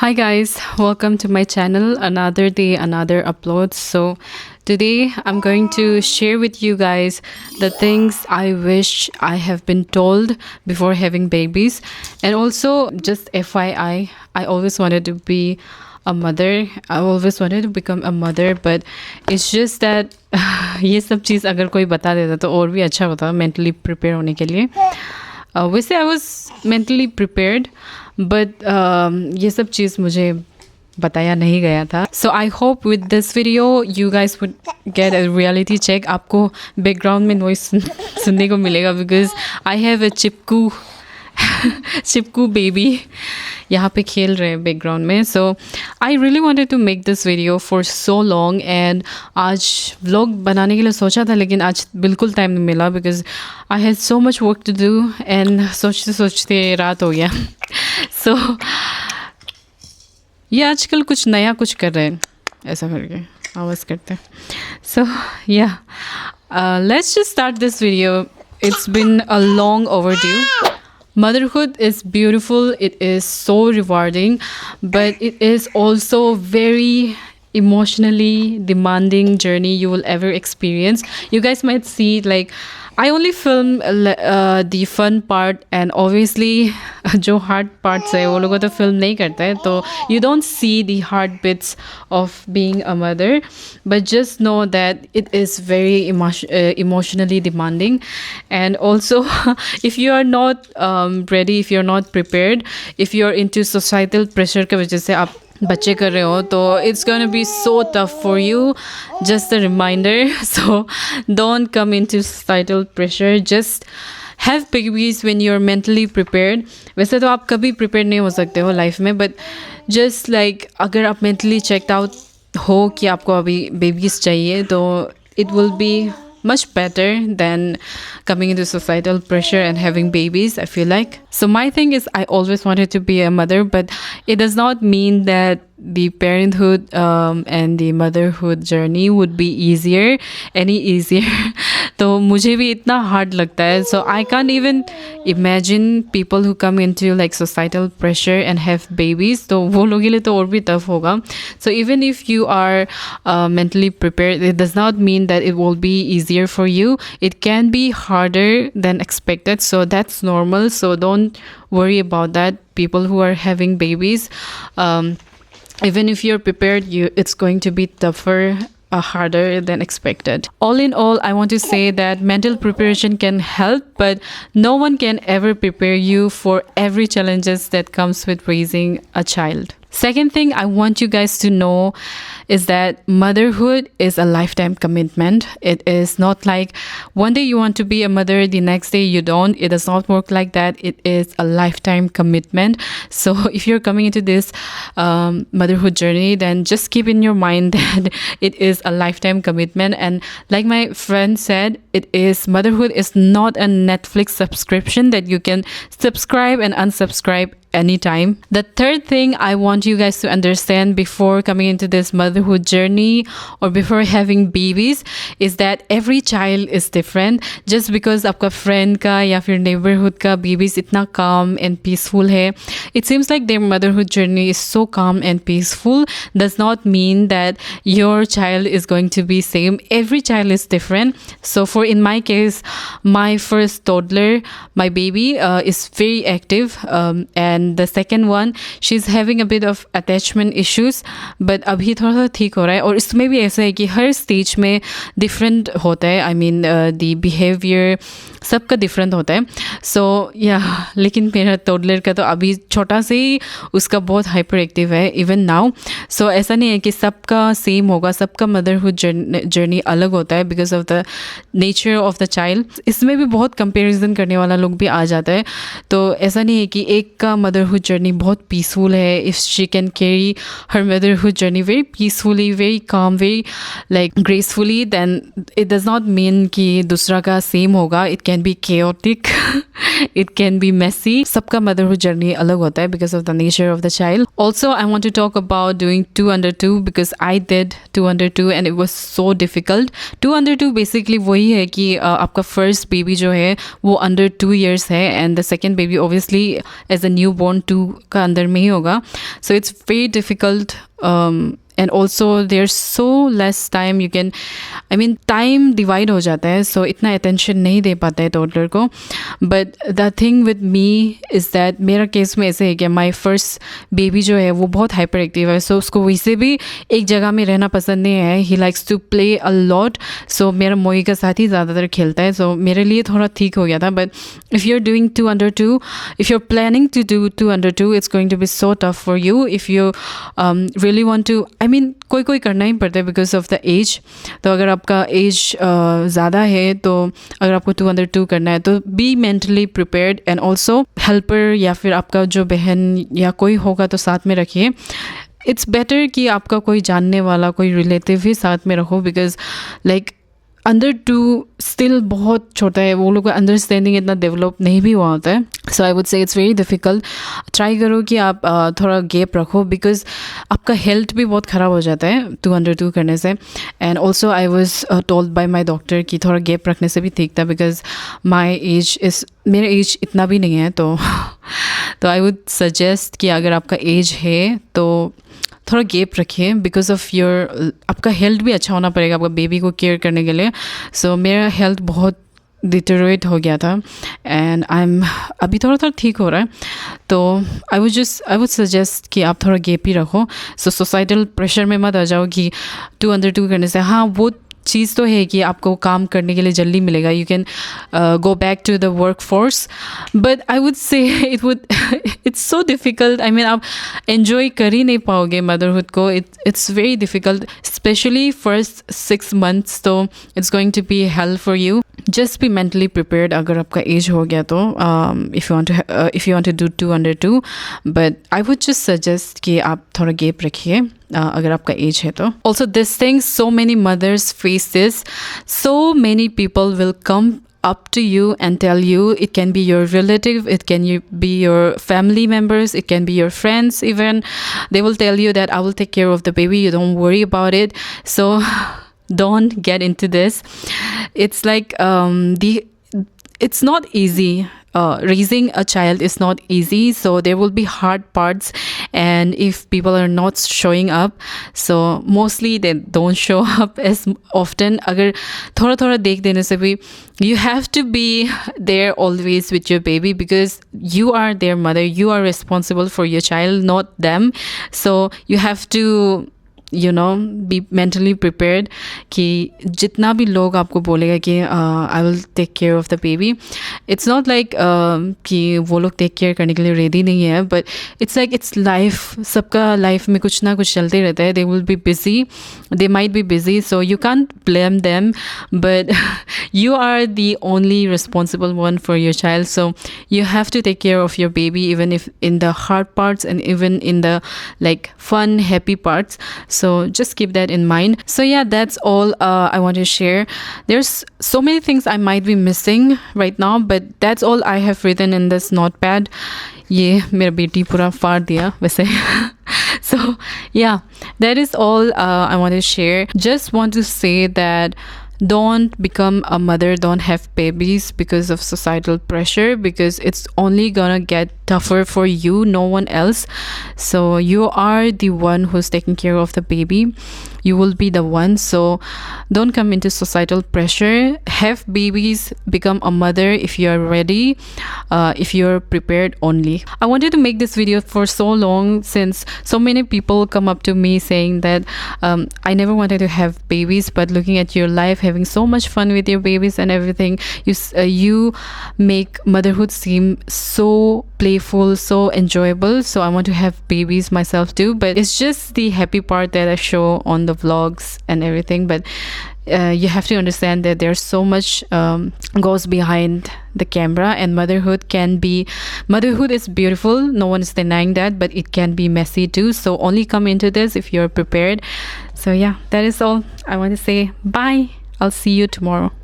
Hi guys, welcome to my channel. Another day, another upload. So today I'm going to share with you guys the things I wish I have been told before having babies. And also just FYI, I always wanted to be a mother. I always wanted to become a mother, but it's just that ये सब चीज़ अगर कोई बता देता तो और भी अच्छा होता mentally prepare होने के लिए. वैसे I was mentally prepared but ये सब चीज़ मुझे बताया नहीं गया था. So I hope with this video you guys would get a reality check. आपको बैकग्राउंड में नॉइस सुनने को मिलेगा बिकॉज आई हैव अ चिपकू बेबी यहाँ पे खेल रहे हैं बैकग्राउंड में. So I really wanted to make this video for so long and आज व्लॉग बनाने के लिए सोचा था लेकिन आज बिल्कुल टाइम नहीं मिला because I had so much work to do and सोचते सोचते रात हो गया. सो ये आजकल कुछ नया कुछ कर रहे हैं ऐसा करके आवाज़ करते हैं. सो या let's just start this video. It's been a long overdue. Motherhood is beautiful, it is so rewarding, but it is also very emotionally demanding journey you will ever experience. You guys might see like I only film the fun part and obviously जो hard parts है वो लोगों तो film नहीं करते हैं तो you don't see the hard bits of being a mother, but just know that it is very emotionally demanding. And also if you are not ready, if you're not prepared, if you're into societal pressure की वजह से आप बच्चे कर रहे हो तो it's gonna be so tough for you. Just a reminder. So don't come into societal pressure. Just have babies when you're mentally prepared. वैसे तो आप कभी prepared नहीं हो सकते हो लाइफ में, but just like अगर आप mentally checked out हो कि आपको अभी babies चाहिए तो it will be much better than coming into societal pressure and having babies, I feel like. So my thing is I always wanted to be a mother, but it does not mean that the parenthood and the motherhood journey would be any easier. तो मुझे भी इतना hard लगता है. So I can't even imagine people who come into like societal pressure and have babies. तो वो लोगों के लिए तो और भी tough होगा. So even if you are mentally prepared, it does not mean that it will be easier for you. It can be harder than expected. So that's normal. So don't worry about that. People who are having babies, even if you're prepared, it's going to be tougher, harder than expected. All in all, I want to say that mental preparation can help, but no one can ever prepare you for every challenges that comes with raising a child. Second thing I want you guys to know is that motherhood is a lifetime commitment. It is not like one day you want to be a mother, the next day you don't. It does not work like that. It is a lifetime commitment. So if you're coming into this motherhood journey, then just keep in your mind that it is a lifetime commitment. And like my friend said, motherhood is not a Netflix subscription that you can subscribe and unsubscribe anytime. The third thing I want you guys to understand before coming into this motherhood journey or before having babies is that every child is different. Just because आपका friend का या फिर neighborhood का babies इतना calm and peaceful है, it seems like their motherhood journey is so calm and peaceful, does not mean that your child is going to be same. Every child is different. So for in my case, my first toddler, my baby is very active and the second one, she's having a bit of attachment issues, but अभी थोड़ा सा ठीक हो रहा है. और इसमें भी ऐसा है कि हर स्टेज में डिफरेंट होता है. I mean the behavior सबका डिफरेंट होता है. सो या लेकिन मेरा टोडलर का तो अभी छोटा से ही उसका बहुत हाइपर एक्टिव है इवन नाउ. सो ऐसा नहीं है कि सबका सेम होगा, सबका मदरहुड जर्नी अलग होता है because of the nature of the child. इसमें भी बहुत कंपेरिजन करने वाला लोग भी आ जाता है. तो ऐसा नहीं है कि एक का मदरहुड जर्नी बहुत पीसफुल है. If she can carry her motherhood journey very peacefully, very calm, very like gracefully, then it does not mean कि दूसरा का सेम होगा. It can be chaotic. It can be messy. सबका motherhood journey अलग होता है because of the nature of the child. Also, I want to talk about doing 2 under 2 because I did 2 under 2 and it was so difficult. 2 under 2 basically वही है कि आपका first baby जो है वो under 2 years है and the second baby obviously as a newborn newborn 2 का अंदर में ही होगा. So it's very difficult. And also there's so less time you can, I mean time divide हो जाता है, so इतना attention नहीं दे पाता है toddler को. But the thing with me is that मेरा केस में ऐसे है कि my first baby जो है वो बहुत hyper active है, so उसको वैसे भी एक जगह में रहना पसंद नहीं है. He likes to play a lot, so मेरा मोई का साथ ही ज़्यादातर खेलता है, so मेरे लिए थोड़ा ठीक हो गया था. But if you're doing 2 under 2, if you're planning to do 2 under 2, it's going to be so tough for you. If you really want to, I mean कोई कोई करना ही पड़ता है बिकॉज ऑफ द एज. तो अगर आपका एज ज़्यादा है, तो अगर आपको 2 under 2 करना है तो B mentally prepared. And also helper या फिर आपका जो बहन या कोई होगा तो साथ में रखिए. इट्स बेटर कि आपका कोई जानने वाला कोई रिलेटिव ही साथ में रखो, बिकॉज लाइक अंडर 2 स्टिल बहुत छोटा है, वो लोग का अंडरस्टैंडिंग इतना डेवलप नहीं भी हुआ होता है. So I would say it's very difficult. Try करो कि आप थोड़ा गैप रखो, बिकॉज आपका हेल्थ भी बहुत ख़राब हो जाता है 2 under 2 करने से. And also I was told by my doctor कि थोड़ा गैप रखने से भी ठीक था, बिकॉज माई एज इज़, मेरा एज इतना भी नहीं है. तो आई वुड सजेस्ट कि अगर आपका एज है तो थोड़ा गैप रखिए, बिकॉज ऑफ योर, आपका हेल्थ भी अच्छा होना पड़ेगा आपका बेबी को केयर करने के लिए. सो मेरा हेल्थ बहुत डिटेरियोरेट हो गया था, एंड अभी थोड़ा थोड़ा ठीक हो रहा है. तो आई वुड सजेस्ट कि आप थोड़ा गैप ही रखो. सो सोसाइटल प्रेशर में मत आ जाओ कि 2 under 2 करने से, हाँ वो चीज़ तो है कि आपको काम करने के लिए जल्दी मिलेगा, you can go back to the work force. But I would say it's so difficult. I mean आप एन्जॉय कर ही नहीं पाओगे मदरहुड को. It's very difficult, specially first 6 months. तो it's going to be help for you. Just be mentally prepared अगर आपका age हो गया तो, if you want to do 2 under 2. But I would just suggest कि आप थोड़ा गैप रखिए अगर आपका एज है तो. Also this thing, so many mothers face this. So many people will come up to you and tell you, it can be your relative, it can be your family members, it can be your friends even. They will tell you that I will take care of the baby, you don't worry about it. So don't get into this. It's like it's not easy. Raising a child is not easy, so there will be hard parts, and if people are not showing up, so mostly they don't show up as often. अगर थोड़ा थोड़ा देख देने से भी, you have to be there always with your baby, because you are their mother, you are responsible for your child, not them. So you have to be mentally prepared कि जितना भी लोग आपको बोलेगा कि I will take care of the baby, it's not like कि वो लोग take care करने के लिए ready नहीं है, but it's like it's life. सबका life में कुछ ना कुछ चलते रहता है. They will be busy, they might be busy, so you can't blame them, but you are the only responsible one for your child. So you have to take care of your baby, even if in the hard parts and even in the like fun, happy parts. So just keep that in mind. So yeah, that's all I want to share. There's so many things I might be missing right now, but that's all I have written in this notepad. ये मेरा बेटी पूरा फाड़ दिया वैसे. So yeah, that is all I want to share. Just want to say that don't become a mother, don't have babies because of societal pressure, because it's only gonna get tougher for you, no one else. So you are the one who's taking care of the baby, you will be the one. So don't come into societal pressure. Have babies, become a mother if you are ready, if you're prepared only. I wanted to make this video for so long, since so many people come up to me saying that I never wanted to have babies, but looking at your life, having so much fun with your babies and everything, you make motherhood seem so playful, so enjoyable. So I want to have babies myself too, but it's just the happy part that I show on the vlogs and everything. But you have to understand that there's so much goes behind the camera, and motherhood is beautiful, no one is denying that, but it can be messy too. So only come into this if you're prepared. So yeah, that is all I want to say. Bye, I'll see you tomorrow.